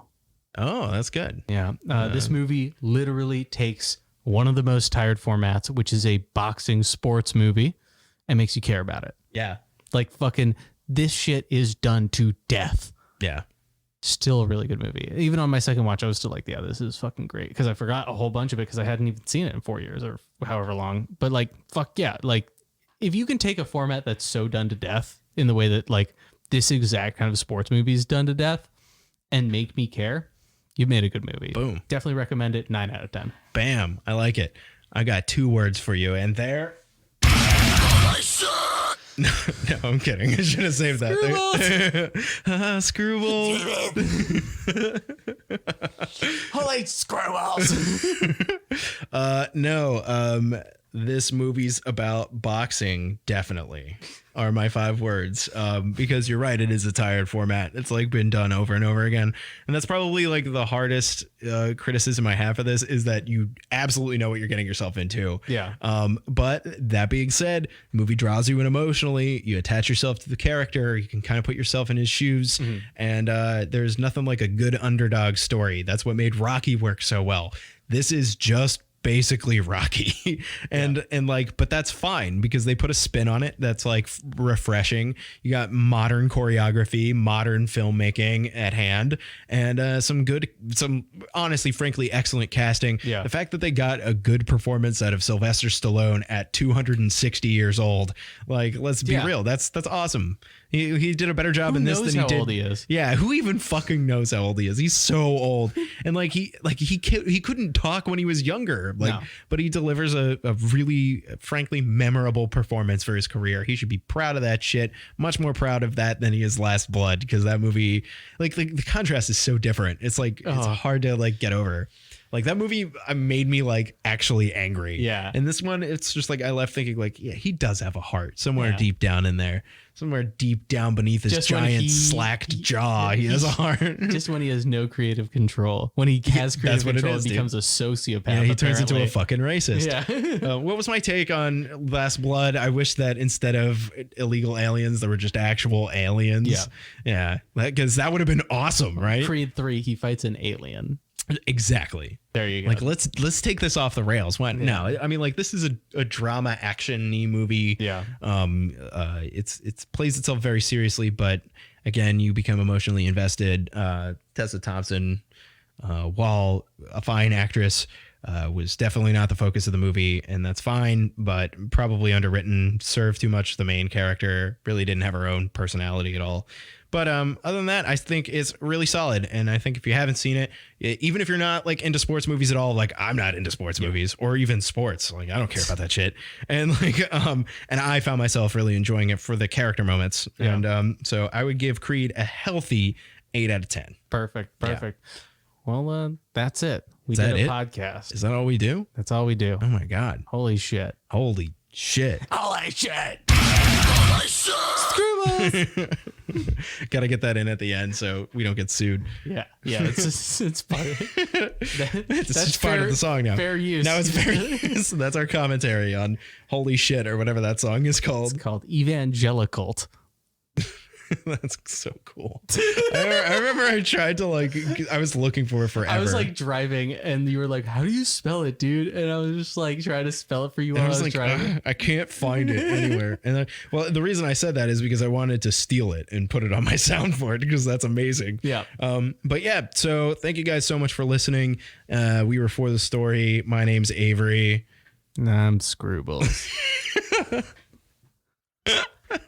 Oh, that's good. Yeah. This movie literally takes one of the most tired formats, which is a boxing sports movie, and makes you care about it. Yeah. Like fucking this shit is done to death. Yeah. Still a really good movie. Even on my second watch, I was still like, yeah, this is fucking great. Because I forgot a whole bunch of it because I hadn't even seen it in 4 years or however long. But like, fuck yeah. Like if you can take a format that's so done to death in the way that like this exact kind of sports movie is done to death and make me care, you've made a good movie. Boom. Definitely recommend it. 9 out of 10. Bam. I like it. I got 2 words for you. And there. No, I'm kidding. I should have saved that. Screwballs. Holy Screwballs. No. This movie's about boxing, definitely, are my 5 words. Because you're right, it is a tired format. It's like been done over and over again. And that's probably like the hardest criticism I have for this is that you absolutely know what you're getting yourself into. Yeah. But that being said, the movie draws you in emotionally. You attach yourself to the character. You can kind of put yourself in his shoes. Mm-hmm. And there's nothing like a good underdog story. That's what made Rocky work so well. This is just basically Rocky and like, but that's fine because they put a spin on it that's like refreshing. You got modern choreography, modern filmmaking at hand, and some honestly, frankly, excellent casting. Yeah. The fact that they got a good performance out of Sylvester Stallone at 260 years old, like, let's be real, that's awesome. He did a better job in this than he did. How old he is? Yeah, who even fucking knows how old he is? He's so old, and like he couldn't talk when he was younger. But he delivers a really, frankly, memorable performance for his career. He should be proud of that shit. Much more proud of that than he is Last Blood, because that movie, like the contrast is so different. It's like it's hard to like get over. Like that movie made me like actually angry. Yeah. And this one, it's just like I left thinking like, yeah, he does have a heart somewhere deep down in there. Somewhere deep down beneath his giant slacked jaw, he has a heart. Just when he has no creative control. When he has creative control, he becomes a sociopath. Yeah, he turns into a fucking racist. Yeah. What was my take on Last Blood? I wish that instead of illegal aliens, there were just actual aliens. Yeah. Yeah. Because that would have been awesome, right? Creed 3, he fights an alien. Exactly. There you go. Like let's take this off the rails. Why? No, I mean like this is a drama action-y movie. Yeah. It's plays itself very seriously, but again, you become emotionally invested. Tessa Thompson, while a fine actress, was definitely not the focus of the movie, and that's fine, but probably underwritten, served too much the main character, really didn't have her own personality at all. But other than that, I think it's really solid. And I think if you haven't seen it, even if you're not like into sports movies at all, like I'm not into sports movies or even sports, like I don't care about that shit. And like, and I found myself really enjoying it for the character moments. Yeah. And so I would give Creed a healthy 8 out of 10. Perfect. Yeah. Well, that's it. We did a podcast. Is that all we do? That's all we do. Oh my God. Holy shit. Holy shit. Holy shit. Scroobles. Got to get that in at the end so we don't get sued. Yeah. It's part of It's just part of the song now. Fair use. Now it's fair use. That's our commentary on Holy Shit or whatever that song is called. It's called Evangelical. That's so cool. I remember I tried to I was looking for it forever. I was like driving and you were like, how do you spell it, dude? And I was just like trying to spell it for you while I was like, driving. I can't find it anywhere. And well, the reason I said that is because I wanted to steal it and put it on my soundboard because that's amazing. Yeah. But yeah, so thank you guys so much for listening. We were For the Story. My name's Avery. I'm Scroobles.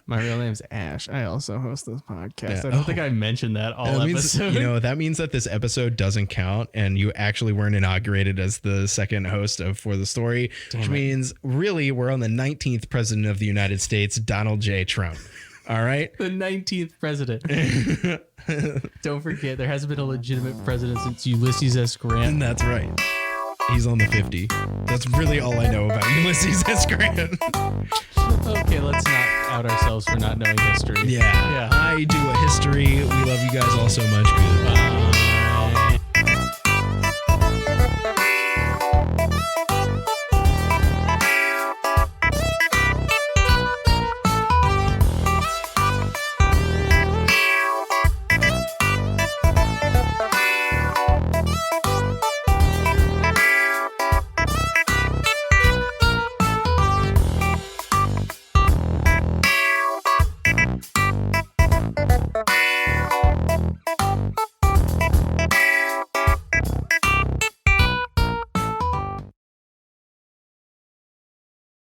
My real name's Ash. I also host this podcast. I don't think I mentioned that episode. That means that this episode doesn't count and you actually weren't inaugurated as the second host of For the Story, which means really we're on the 19th president of the United States, Donald J. Trump. All right. The 19th president. Don't forget, there hasn't been a legitimate president since Ulysses S. Grant. And that's right. He's on the 50. That's really all I know about Ulysses S. Grant. Okay, let's not out ourselves for not knowing history. Yeah. I do a history. We love you guys all so much. Goodbye.